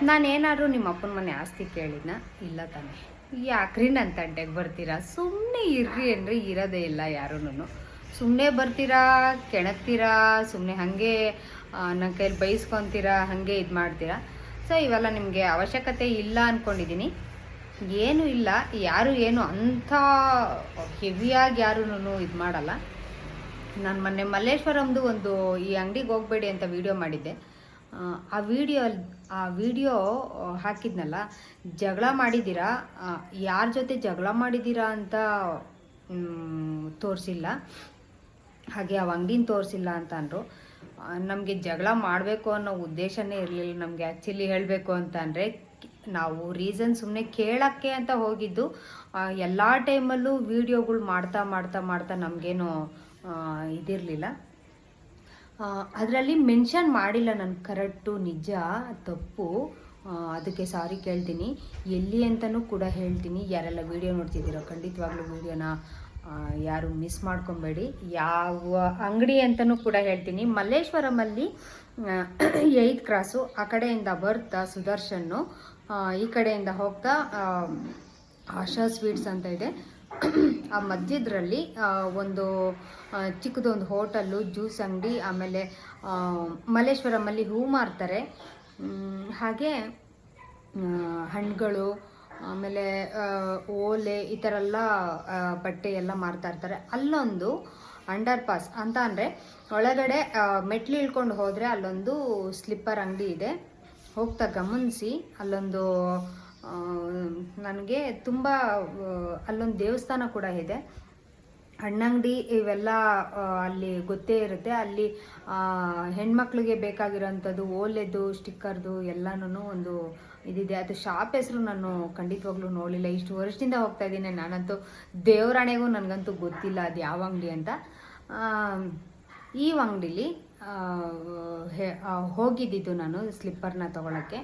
ನಾನೇನಾದರೂ ನಿಮ್ಮ ಅಪ್ಪನ ಮನೆ ಆಸ್ತಿ ಕೇಳಿದ್ನ? ಇಲ್ಲ ತಾನೆ. ಯಾಕ್ರಿ ನನ್ನ ತಂಟೆಗೆ ಬರ್ತೀರಾ? ಸುಮ್ಮನೆ ಇರ್ರಿ ಅಂದರೆ ಇರೋದೇ ಇಲ್ಲ ಯಾರೂ. ಸುಮ್ಮನೆ ಬರ್ತೀರಾ, ಕೆಣಕ್ತೀರಾ, ಸುಮ್ಮನೆ ಹಾಗೆ ನನ್ನ ಕೈಯಲ್ಲಿ ಬೈಸ್ಕೊತೀರಾ, ಹಾಗೆ ಇದು ಮಾಡ್ತೀರಾ. ಸೊ ಇವೆಲ್ಲ ನಿಮಗೆ ಅವಶ್ಯಕತೆ ಇಲ್ಲ ಅಂದ್ಕೊಂಡಿದ್ದೀನಿ. ಏನೂ ಇಲ್ಲ, ಯಾರು ಏನು ಅಂಥ ಹೆವಿಯಾಗಿ ಯಾರೂ ಇದು ಮಾಡಲ್ಲ. ನಾನು ಮೊನ್ನೆ ಮಲ್ಲೇಶ್ವರಂದು ಒಂದು ಈ ಅಂಗಡಿಗೆ ಹೋಗಬೇಡಿ ಅಂತ ವಿಡಿಯೋ ಮಾಡಿದ್ದೆ. ಆ ವಿಡಿಯೋ ಹಾಕಿದ್ನಲ್ಲ, ಜಗಳ ಮಾಡಿದ್ದೀರಾ, ಯಾರ ಜೊತೆ ಜಗಳ ಮಾಡಿದ್ದೀರಾ ಅಂತ ತೋರಿಸಿಲ್ಲ, ಹಾಗೆ ಆ ಅಂಗಡಿನ ತೋರಿಸಿಲ್ಲ ಅಂತ ಅಂದರು. ನಮಗೆ ಜಗಳ ಮಾಡಬೇಕು ಅನ್ನೋ ಉದ್ದೇಶನೇ ಇರಲಿಲ್ಲ. ನಮಗೆ ಆ್ಯಕ್ಚುಲಿ ಹೇಳಬೇಕು ಅಂತ ಅಂದರೆ ನಾವು ರೀಸನ್ ಸುಮ್ಮನೆ ಕೇಳೋಕ್ಕೆ ಅಂತ ಹೋಗಿದ್ದು. ಎಲ್ಲ ಟೈಮಲ್ಲೂ ವೀಡಿಯೋಗಳು ಮಾಡ್ತಾ ಮಾಡ್ತಾ ಮಾಡ್ತಾ ನಮಗೇನು ಇದಿರಲಿಲ್ಲ. ಅದರಲ್ಲಿ ಮೆನ್ಷನ್ ಮಾಡಿಲ್ಲ ನಾನು, ಕರೆಕ್ಟು, ನಿಜ, ತಪ್ಪು. ಅದಕ್ಕೆ ಸಾರಿ ಕೇಳ್ತೀನಿ. ಎಲ್ಲಿ ಅಂತಲೂ ಕೂಡ ಹೇಳ್ತೀನಿ. ಯಾರೆಲ್ಲ ವೀಡಿಯೋ ನೋಡ್ತಿದ್ದೀರೋ ಖಂಡಿತವಾಗ್ಲೂ ವೀಡಿಯೋನ ಯಾರು ಮಿಸ್ ಮಾಡ್ಕೊಬೇಡಿ. ಯಾವ ಅಂಗಡಿ ಅಂತಲೂ ಕೂಡ ಹೇಳ್ತೀನಿ. ಮಲ್ಲೇಶ್ವರಮಲ್ಲಿ 8th ಕ್ರಾಸು, ಆ ಕಡೆಯಿಂದ ಬರ್ತಾ ಸುದರ್ಶನ್ನು, ಈ ಕಡೆಯಿಂದ ಹೋಗ್ತಾ ಆಶಾ ಸ್ವೀಟ್ಸ್ ಅಂತ ಇದೆ. ಆ ಮಧ್ಯದ್ರಲ್ಲಿ ಒಂದು ಚಿಕ್ಕದೊಂದು ಹೋಟೆಲ್ಲು, ಜ್ಯೂಸ್ ಅಂಗಡಿ, ಆಮೇಲೆ ಮಲ್ಲೇಶ್ವರಮಲ್ಲಿ ಹೂ ಮಾರ್ತಾರೆ, ಹಾಗೆ ಹಣ್ಣುಗಳು, ಆಮೇಲೆ ಓಲೆ, ಈ ಥರ ಎಲ್ಲ ಬಟ್ಟೆ ಎಲ್ಲ ಮಾರ್ತಾ ಇರ್ತಾರೆ. ಅಲ್ಲೊಂದು ಅಂಡರ್ ಪಾಸ್ ಅಂತ ಅಂದರೆ ಒಳಗಡೆ ಮೆಟ್ಲು ಇಳ್ಕೊಂಡು ಹೋದರೆ ಅಲ್ಲೊಂದು ಸ್ಲಿಪ್ಪರ್ ಅಂಗಡಿ ಇದೆ. ಹೋಗ್ತಾ ಗಮನಿಸಿ, ಅಲ್ಲೊಂದು ನನಗೆ ತುಂಬ ಅಲ್ಲೊಂದು ದೇವಸ್ಥಾನ ಕೂಡ ಇದೆ. ಹಣ್ಣಂಗಡಿ ಇವೆಲ್ಲ ಅಲ್ಲಿ ಗೊತ್ತೇ ಇರುತ್ತೆ. ಅಲ್ಲಿ ಹೆಣ್ಮಕ್ಳಿಗೆ ಬೇಕಾಗಿರೋಂಥದ್ದು ಓಲೆದು, ಸ್ಟಿಕ್ಕರ್ದು ಎಲ್ಲನೂ ಒಂದು ಇದಿದೆ. ಅದು ಶಾಪ್ ಹೆಸರು ನಾನು ಖಂಡಿತವಾಗ್ಲೂ ನೋಡಲಿಲ್ಲ. ಇಷ್ಟು ವರ್ಷದಿಂದ ಹೋಗ್ತಾ ಇದ್ದೀನಿ. ನಾನಂತೂ ದೇವರಾಣೆಗೂ ನನಗಂತೂ ಗೊತ್ತಿಲ್ಲ ಅದು ಯಾವ ಅಂಗಡಿ ಅಂತ. ಈ ಅಂಗಡಿಲಿ ಹೋಗಿದ್ದಿದ್ದು ನಾನು ಸ್ಲಿಪ್ಪರ್ನ ತೊಗೊಳಕ್ಕೆ.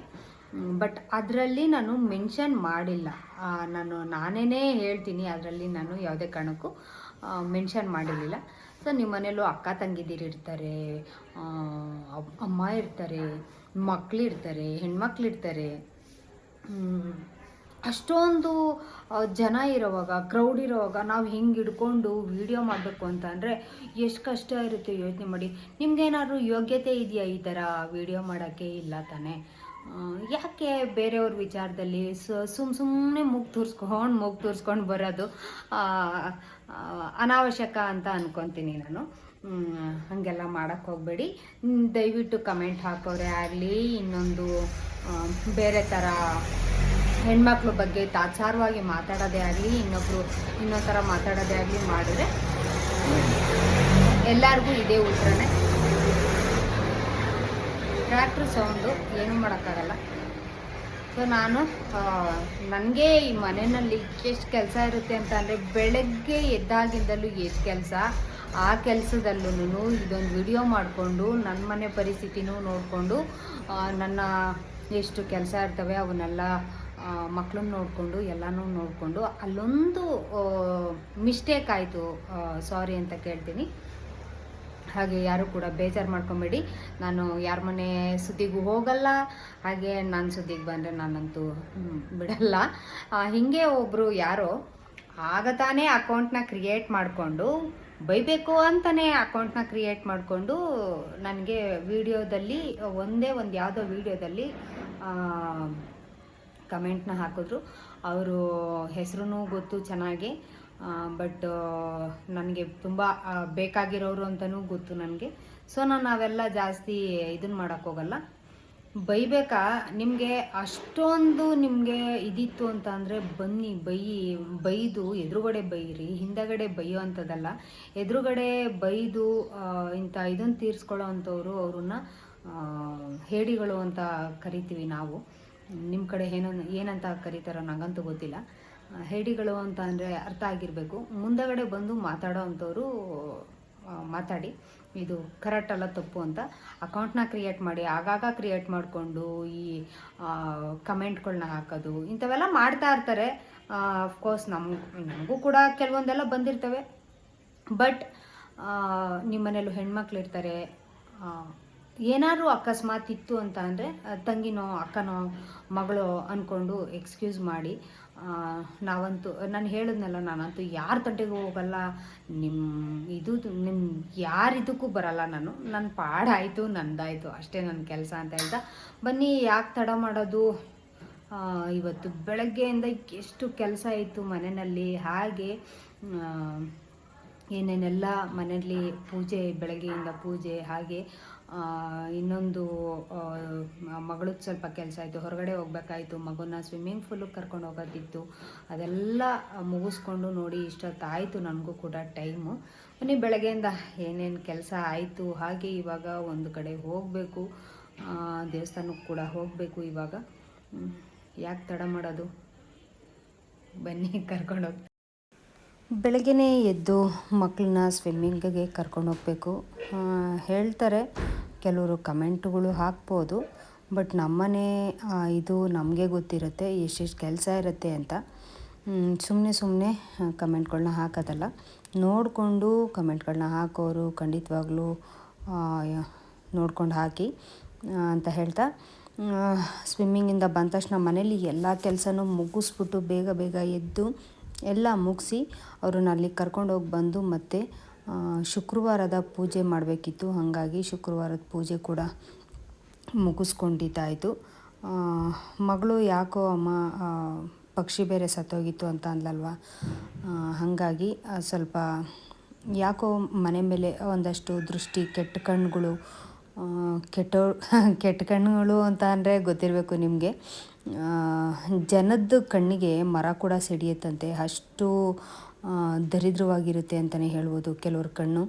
ಬಟ್ ಅದರಲ್ಲಿ ನಾನು ಮೆನ್ಷನ್ ಮಾಡಿಲ್ಲ. ನಾನೇ ಹೇಳ್ತೀನಿ, ಅದರಲ್ಲಿ ನಾನು ಯಾವುದೇ ಕಾರಣಕ್ಕೂ ಮೆನ್ಷನ್ ಮಾಡಿರಲಿಲ್ಲ. ಸೊ ನಿಮ್ಮ ಮನೇಲೂ ಅಕ್ಕ ತಂಗಿದಿರು ಇರ್ತಾರೆ, ಅಮ್ಮ ಇರ್ತಾರೆ, ಮಕ್ಕಳಿರ್ತಾರೆ, ಹೆಣ್ಮಕ್ಳಿರ್ತಾರೆ. ಅಷ್ಟೊಂದು ಜನ ಇರೋವಾಗ, ಕ್ರೌಡ್ ಇರೋವಾಗ ನಾವು ಹಿಂಗೆ ಹಿಡ್ಕೊಂಡು ವೀಡಿಯೋ ಮಾಡಬೇಕು ಅಂತ ಅಂದರೆ ಎಷ್ಟು ಕಷ್ಟ ಇರುತ್ತೆ ಯೋಚನೆ ಮಾಡಿ. ನಿಮ್ಗೇನಾದ್ರು ಯೋಗ್ಯತೆ ಇದೆಯಾ ಈ ಥರ ವೀಡಿಯೋ ಮಾಡೋಕ್ಕೆ? ಇಲ್ಲ ತಾನೇ. ಯಾಕೆ ಬೇರೆಯವ್ರ ವಿಚಾರದಲ್ಲಿ ಸುಮ್ಮನೆ ಮೂಗು ತೋರಿಸ್ಕೊಂಡು ಬರೋದು ಅನಾವಶ್ಯಕ ಅಂತ ಅಂದ್ಕೊತೀನಿ ನಾನು. ಹಾಗೆಲ್ಲ ಮಾಡೋಕ್ಕೆ ಹೋಗಬೇಡಿ. ದಯವಿಟ್ಟು ಕಮೆಂಟ್ ಹಾಕೋರೆ ಆಗಲಿ, ಇನ್ನೊಂದು ಬೇರೆ ಥರ ಹೆಣ್ಮಕ್ಳ ಬಗ್ಗೆ ತಾತ್ಸಾರವಾಗಿ ಮಾತಾಡೋದೇ ಆಗಲಿ, ಇನ್ನೊಂದು ಥರ ಮಾತಾಡೋದೇ ಆಗಲಿ ಮಾಡಿದ್ರೆ ಎಲ್ಲರಿಗೂ ಇದೇ ಉತ್ತರನೇ. ಟ್ರ್ಯಾಕ್ಟ್ರ್ ಸೌಂಡು ಏನೂ ಮಾಡೋಕ್ಕಾಗಲ್ಲ. ಸೊ ನನಗೆ ಈ ಮನೆಯಲ್ಲಿ ಎಷ್ಟು ಕೆಲಸ ಇರುತ್ತೆ ಅಂತ ಅಂದರೆ, ಬೆಳಗ್ಗೆ ಎದ್ದಾಗಿಂದಲೂ ಎಷ್ಟು ಕೆಲಸ, ಆ ಕೆಲಸದಲ್ಲೂ ಇದೊಂದು ವಿಡಿಯೋ ಮಾಡಿಕೊಂಡು ನನ್ನ ಮನೆ ಪರಿಸ್ಥಿತಿನೂ ನೋಡಿಕೊಂಡು, ನನ್ನ ಎಷ್ಟು ಕೆಲಸ ಇರ್ತವೆ ಅವನ್ನೆಲ್ಲ ಮಕ್ಕಳನ್ನ ನೋಡಿಕೊಂಡು ಎಲ್ಲನೂ ನೋಡಿಕೊಂಡು ಅಲ್ಲೊಂದು ಮಿಸ್ಟೇಕ್ ಆಯಿತು, ಸಾರಿ ಅಂತ ಕೇಳ್ತೀನಿ. ಹಾಗೆ ಯಾರು ಕೂಡ ಬೇಜಾರು ಮಾಡ್ಕೊಬೇಡಿ. ನಾನು ಯಾರ ಮನೆ ಸುದ್ದಿಗೂ ಹೋಗಲ್ಲ, ಹಾಗೆ ನಾನು ಸುದ್ದಿಗೆ ಬಂದರೆ ನಾನಂತೂ ಬಿಡಲ್ಲ. ಹೀಗೆ ಒಬ್ಬರು ಯಾರೋ ಆಗ ತಾನೇ ಅಕೌಂಟ್ನ ಕ್ರಿಯೇಟ್ ಮಾಡಿಕೊಂಡು, ಬೈಬೇಕು ಅಂತಲೇ ಅಕೌಂಟ್ನ ಕ್ರಿಯೇಟ್ ಮಾಡಿಕೊಂಡು ನನಗೆ ವಿಡಿಯೋದಲ್ಲಿ ಯಾವುದೋ ವಿಡಿಯೋದಲ್ಲಿ ಕಮೆಂಟ್ನ ಹಾಕಿದ್ರು. ಅವರು ಹೆಸರು ಗೊತ್ತು ಚೆನ್ನಾಗಿ, ಬಟ್ ನನಗೆ ತುಂಬ ಬೇಕಾಗಿರೋರು ಅಂತಲೂ ಗೊತ್ತು ನನಗೆ. ಸೊ ನಾನು ಅವೆಲ್ಲ ಜಾಸ್ತಿ ಇದನ್ನು ಮಾಡೋಕ್ಕೋಗಲ್ಲ. ಬೈಬೇಕಾ? ನಿಮಗೆ ಅಷ್ಟೊಂದು ನಿಮಗೆ ಇದಿತ್ತು ಅಂತ ಅಂದರೆ ಬನ್ನಿ, ಬೈದು ಎದುರುಗಡೆ ಬೈರಿ, ಹಿಂದಗಡೆ ಬೈಯೋ ಅಂಥದ್ದಲ್ಲ. ಎದುರುಗಡೆ ಬೈದು ಇಂಥ ಇದನ್ನು ತೀರಿಸ್ಕೊಳ್ಳೋ ಅಂಥವ್ರು, ಅವ್ರನ್ನ ಹೇಡಿಗಳು ಅಂತ ಕರಿತೀವಿ ನಾವು. ನಿಮ್ಮ ಕಡೆ ಏನಂತ ಕರೀತಾರೋ ನನಗಂತೂ ಗೊತ್ತಿಲ್ಲ. ಹೇಡಿಗಳು ಅಂತ ಅಂದರೆ ಅರ್ಥ ಆಗಿರಬೇಕು. ಮುಂದಗಡೆ ಬಂದು ಮಾತಾಡೋ ಅಂಥವ್ರು ಮಾತಾಡಿ, ಇದು ಕರೆಕ್ಟ್ ಅಲ್ಲ, ತಪ್ಪು ಅಂತ. ಅಕೌಂಟ್ನ ಕ್ರಿಯೇಟ್ ಮಾಡಿ ಆಗಾಗ ಕ್ರಿಯೇಟ್ ಮಾಡಿಕೊಂಡು ಈ ಕಮೆಂಟ್ಗಳನ್ನ ಹಾಕೋದು ಇಂಥವೆಲ್ಲ ಮಾಡ್ತಾ ಇರ್ತಾರೆ. ಅಫ್ಕೋರ್ಸ್ ನಮಗೂ ಕೂಡ ಕೆಲವೊಂದೆಲ್ಲ ಬಂದಿರ್ತವೆ. ಬಟ್ ನಿಮ್ಮ ಮನೇಲೂ ಹೆಣ್ಮಕ್ಳು ಇರ್ತಾರೆ, ಏನಾದರೂ ಅಕಸ್ಮಾತ್ ಇತ್ತು ಅಂತ ಅಂದರೆ ತಂಗಿನೋ ಅಕ್ಕನೋ ಮಗಳು ಅಂದ್ಕೊಂಡು ಎಕ್ಸ್ಕ್ಯೂಸ್ ಮಾಡಿ, ನಾವಂತೂ ನಾನು ಹೇಳಿದ್ನಲ್ಲ, ನಾನಂತೂ ಯಾರ ತಂಟೆಗೂ ಹೋಗಲ್ಲ, ನಿಮ್ಮ ಯಾರಿದಕ್ಕೂ ಬರಲ್ಲ, ನನ್ನ ಪಾಡಾಯಿತು, ನಂದಾಯಿತು ಅಷ್ಟೇ ನನ್ನ ಕೆಲಸ ಅಂತ ಹೇಳ್ತಾ ಬನ್ನಿ. ಯಾಕೆ ತಡ ಮಾಡೋದು, ಇವತ್ತು ಬೆಳಗ್ಗೆಯಿಂದ ಎಷ್ಟು ಕೆಲಸ ಇತ್ತು ಮನೆಯಲ್ಲಿ. ಹಾಗೆ ಏನೇನೆಲ್ಲ ಮನೆಯಲ್ಲಿ ಪೂಜೆ, ಬೆಳಗ್ಗೆಯಿಂದ ಪೂಜೆ, ಹಾಗೆ ಇನ್ನೊಂದು ಮಗಳದ್ದು ಸ್ವಲ್ಪ ಕೆಲಸ ಆಯಿತು, ಹೊರಗಡೆ ಹೋಗ್ಬೇಕಾಯಿತು, ಮಗುನ ಸ್ವಿಮ್ಮಿಂಗ್ ಫೂಲಿಗೆ ಕರ್ಕೊಂಡು ಹೋಗೋದಿತ್ತು, ಅದೆಲ್ಲ ಮುಗಿಸ್ಕೊಂಡು ನೋಡಿ ಇಷ್ಟೊತ್ತಾಯಿತು ನನಗೂ ಕೂಡ ಟೈಮು. ಬನ್ನಿ, ಬೆಳಗ್ಗೆಯಿಂದ ಏನೇನು ಕೆಲಸ ಆಯಿತು. ಹಾಗೆ ಇವಾಗ ಒಂದು ಕಡೆ ಹೋಗಬೇಕು, ದೇವಸ್ಥಾನಕ್ಕೆ ಕೂಡ ಹೋಗಬೇಕು ಇವಾಗ. ಯಾಕೆ ತಡ ಮಾಡೋದು, ಬನ್ನಿ ಕರ್ಕೊಂಡೋಗಿ. ಬೆಳಗ್ಗೆನೇ ಎದ್ದು ಮಕ್ಕಳನ್ನ ಸ್ವಿಮ್ಮಿಂಗಿಗೆ ಕರ್ಕೊಂಡು ಹೋಗಬೇಕು ಹೇಳ್ತಾರೆ. ಕೆಲವರು ಕಮೆಂಟ್ಗಳು ಹಾಕ್ಬೋದು, ಬಟ್ ನಮ್ಮನೆ ಇದು ನಮಗೆ ಗೊತ್ತಿರುತ್ತೆ ಎಷ್ಟೆಷ್ಟು ಕೆಲಸ ಇರುತ್ತೆ ಅಂತ. ಸುಮ್ಮನೆ ಕಮೆಂಟ್ಗಳನ್ನ ಹಾಕೋದಲ್ಲ, ನೋಡಿಕೊಂಡು ಕಮೆಂಟ್ಗಳನ್ನ ಹಾಕೋರು ಖಂಡಿತವಾಗ್ಲೂ ನೋಡ್ಕೊಂಡು ಹಾಕಿ ಅಂತ ಹೇಳ್ತಾ, ಸ್ವಿಮ್ಮಿಂಗಿಂದ ಬಂದ ತಕ್ಷಣ ಮನೇಲಿ ಎಲ್ಲ ಕೆಲಸನೂ ಮುಗಿಸ್ಬಿಟ್ಟು ಬೇಗ ಬೇಗ ಎದ್ದು ಎಲ್ಲ ಮುಗಿಸಿ ಅವ್ರನ್ನ ಅಲ್ಲಿಗೆ ಕರ್ಕೊಂಡೋಗಿ ಬಂದು ಮತ್ತೆ ಶುಕ್ರವಾರದ ಪೂಜೆ ಮಾಡಬೇಕಿತ್ತು. ಹಾಗಾಗಿ ಶುಕ್ರವಾರದ ಪೂಜೆ ಕೂಡ ಮುಗಿಸ್ಕೊಂಡಿದ್ದಾಯಿತು. ಮಗಳು ಯಾಕೋ ಅಮ್ಮ ಪಕ್ಷಿ ಬೇರೆ ಸತ್ತೋಗಿತ್ತು ಅಂತ ಅಂದ್ಲಲ್ವ, ಹಾಗಾಗಿ ಸ್ವಲ್ಪ ಯಾಕೋ ಮನೆ ಮೇಲೆ ಒಂದಷ್ಟು ದೃಷ್ಟಿ, ಕೆಟ್ಟ ಕಣ್ಣುಗಳು, ಕೆಟ್ಟ ಕಣ್ಣುಗಳು ಅಂತ ಅಂದರೆ ಗೊತ್ತಿರಬೇಕು ನಿಮಗೆ. ಜನದ ಕಣ್ಣಿಗೆ ಮರ ಕೂಡ ಸಿಡಿಯುತ್ತಂತೆ, ಅಷ್ಟು ದರಿದ್ರವಾಗಿರುತ್ತೆ ಅಂತಲೇ ಹೇಳ್ಬೋದು ಕೆಲವ್ರ ಕಣ್ಣು.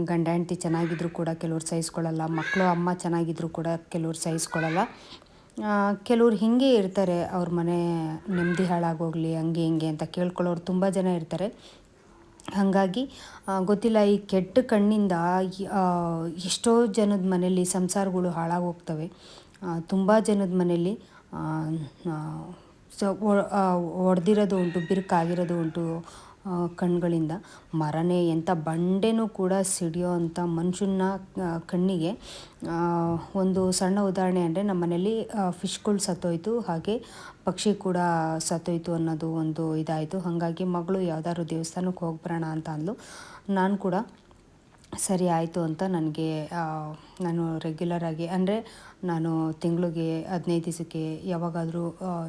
ಗಂಡ ಹೆಂಡತಿ ಚೆನ್ನಾಗಿದ್ರೂ ಕೂಡ ಕೆಲವ್ರು ಸಹಿಸ್ಕೊಳ್ಳಲ್ಲ, ಮಕ್ಕಳು ಅಮ್ಮ ಚೆನ್ನಾಗಿದ್ರೂ ಕೂಡ ಕೆಲವ್ರು ಸಹಿಸ್ಕೊಳ್ಳಲ್ಲ. ಕೆಲವ್ರು ಹೀಗೆ ಇರ್ತಾರೆ, ಅವ್ರ ಮನೆ ನೆಮ್ಮದಿ ಹಾಳಾಗೋಗಲಿ ಹಂಗೆ ಹಿಂಗೆ ಅಂತ ಕೇಳ್ಕೊಳ್ಳೋರು ತುಂಬ ಜನ ಇರ್ತಾರೆ. ಹಾಗಾಗಿ ಗೊತ್ತಿಲ್ಲ, ಈ ಕೆಟ್ಟ ಕಣ್ಣಿಂದ ಎಷ್ಟೋ ಜನದ ಮನೆಯಲ್ಲಿ ಸಂಸಾರಗಳು ಹಾಳಾಗೋಗ್ತವೆ. ತುಂಬ ಜನದ ಮನೆಯಲ್ಲಿ ಒಡೆದಿರೋದು ಉಂಟು, ಬಿರುಕಾಗಿರೋದು ಉಂಟು ಕಣ್ಣುಗಳಿಂದ. ಮರನೇ ಎಂಥ ಬಂಡೆನೂ ಕೂಡ ಸಿಡಿಯೋ ಅಂಥ ಮನುಷ್ಯನ ಕಣ್ಣಿಗೆ. ಒಂದು ಸಣ್ಣ ಉದಾಹರಣೆ ಅಂದರೆ, ನಮ್ಮ ಮನೇಲಿ ಫಿಶ್ಗಳು ಸತ್ತೋಯ್ತು, ಹಾಗೆ ಪಕ್ಷಿ ಕೂಡ ಸತ್ತೋಯ್ತು ಅನ್ನೋದು ಒಂದು ಇದಾಯಿತು. ಹಾಗಾಗಿ ಮಗಳು ಯಾವುದಾದ್ರು ದೇವಸ್ಥಾನಕ್ಕೆ ಹೋಗ್ಬರೋಣ ಅಂತ ಅಂದ್ಲು. ನಾನು ಕೂಡ ಸರಿ ಆಯಿತು ಅಂತ, ನಾನು ರೆಗ್ಯುಲರಾಗಿ ಅಂದರೆ ನಾನು ತಿಂಗಳಿಗೆ 15 ದಿವಸಕ್ಕೆ ಯಾವಾಗಾದರೂ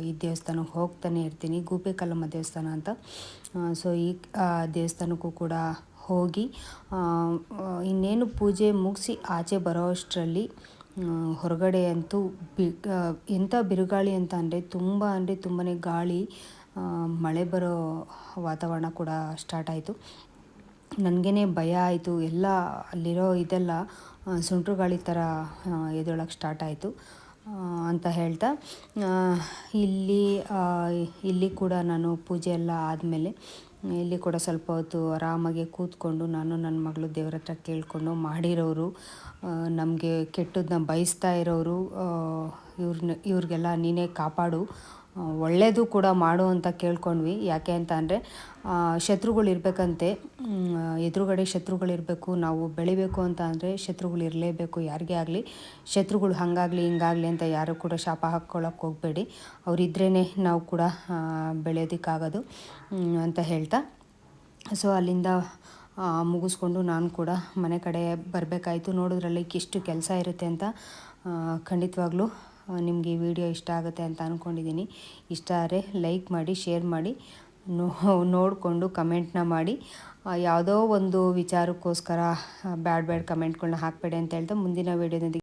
ಈ ದೇವಸ್ಥಾನಕ್ಕೆ ಹೋಗ್ತಾನೆ ಇರ್ತೀನಿ, ಗೂಬೆಕಲ್ಲಮ್ಮ ದೇವಸ್ಥಾನ ಅಂತ. ಸೊ ಈ ದೇವಸ್ಥಾನಕ್ಕೂ ಕೂಡ ಹೋಗಿ ಇನ್ನೇನು ಪೂಜೆ ಮುಗಿಸಿ ಆಚೆ ಬರೋ ಅಷ್ಟರಲ್ಲಿ ಹೊರಗಡೆ ಅಂತೂ ಎಂಥ ಬಿರುಗಾಳಿ ಅಂತ ಅಂದರೆ ತುಂಬಾ ಗಾಳಿ, ಮಳೆ ಬರೋ ವಾತಾವರಣ ಕೂಡ ಸ್ಟಾರ್ಟ್ ಆಯಿತು. ನನಗೇ ಭಯ ಆಯಿತು. ಎಲ್ಲ ಅಲ್ಲಿರೋ ಇದೆಲ್ಲ ಸುಂಟ್ರು ಗಾಳಿ ಥರ ಎದ್ದೇಳೋಕ್ಕೆ ಸ್ಟಾರ್ಟ್ ಆಯಿತು ಅಂತ ಹೇಳ್ತಾ, ಇಲ್ಲಿ ಕೂಡ ನಾನು ಪೂಜೆ ಎಲ್ಲ ಆದಮೇಲೆ ಇಲ್ಲಿ ಕೂಡ ಸ್ವಲ್ಪ ಹೊತ್ತು ಆರಾಮಾಗಿ ಕೂತ್ಕೊಂಡು ನಾನು ನನ್ನ ಮಗಳು ದೇವ್ರ ಹತ್ರ ಕೇಳಿಕೊಂಡು, ಮಾಡಿರೋರು ನಮಗೆ ಕೆಟ್ಟದ್ದನ್ನ ಬಯಸ್ತಾ ಇರೋರು ಇವ್ರಿಗೆಲ್ಲ ನೀನೇ ಕಾಪಾಡು, ಒಳ್ಳೆಯದು ಕೂಡ ಮಾಡು ಅಂತ ಕೇಳ್ಕೊಂಡ್ವಿ. ಯಾಕೆ ಅಂತ ಅಂದರೆ, ಶತ್ರುಗಳು ಇರಬೇಕಂತೆ, ಎದುರುಗಡೆ ಶತ್ರುಗಳಿರಬೇಕು. ನಾವು ಬೆಳಿಬೇಕು ಅಂತ ಅಂದರೆ ಶತ್ರುಗಳು ಇರಲೇಬೇಕು, ಯಾರಿಗೇ ಆಗಲಿ. ಶತ್ರುಗಳು ಹಾಗಾಗಲಿ ಹಿಂಗಾಗಲಿ ಅಂತ ಯಾರು ಕೂಡ ಶಾಪ ಹಾಕ್ಕೊಳ್ಳೋಕೆ ಹೋಗಬೇಡಿ, ಅವರಿದ್ರೇ ನಾವು ಕೂಡ ಬೆಳೆಯೋದಕ್ಕಾಗೋದು ಅಂತ ಹೇಳ್ತಾ, ಸೊ ಅಲ್ಲಿಂದ ಮುಗಿಸ್ಕೊಂಡು ನಾನು ಕೂಡ ಮನೆ ಕಡೆ ಬರಬೇಕಾಯಿತು. ನೋಡಿದ್ರಲ್ಲಿ ಎಷ್ಟು ಕೆಲಸ ಇರುತ್ತೆ ಅಂತ. ಖಂಡಿತವಾಗ್ಲೂ ನಿಮಗೆ ಈ ವಿಡಿಯೋ ಇಷ್ಟ ಆಗುತ್ತೆ ಅಂತ ಅಂದ್ಕೊಂಡಿದ್ದೀನಿ. ಇಷ್ಟ ಆದರೆ ಲೈಕ್ ಮಾಡಿ, ಶೇರ್ ಮಾಡಿ, ನೋಡಿಕೊಂಡು ಕಮೆಂಟ್ನ ಮಾಡಿ. ಯಾವುದೋ ಒಂದು ವಿಚಾರಕ್ಕೋಸ್ಕರ ಬ್ಯಾಡ್ ಕಮೆಂಟ್ಗಳನ್ನ ಹಾಕಬೇಡಿ ಅಂತ ಹೇಳ್ತಾ, ಮುಂದಿನ ವಿಡಿಯೋದೊಂದಿಗೆ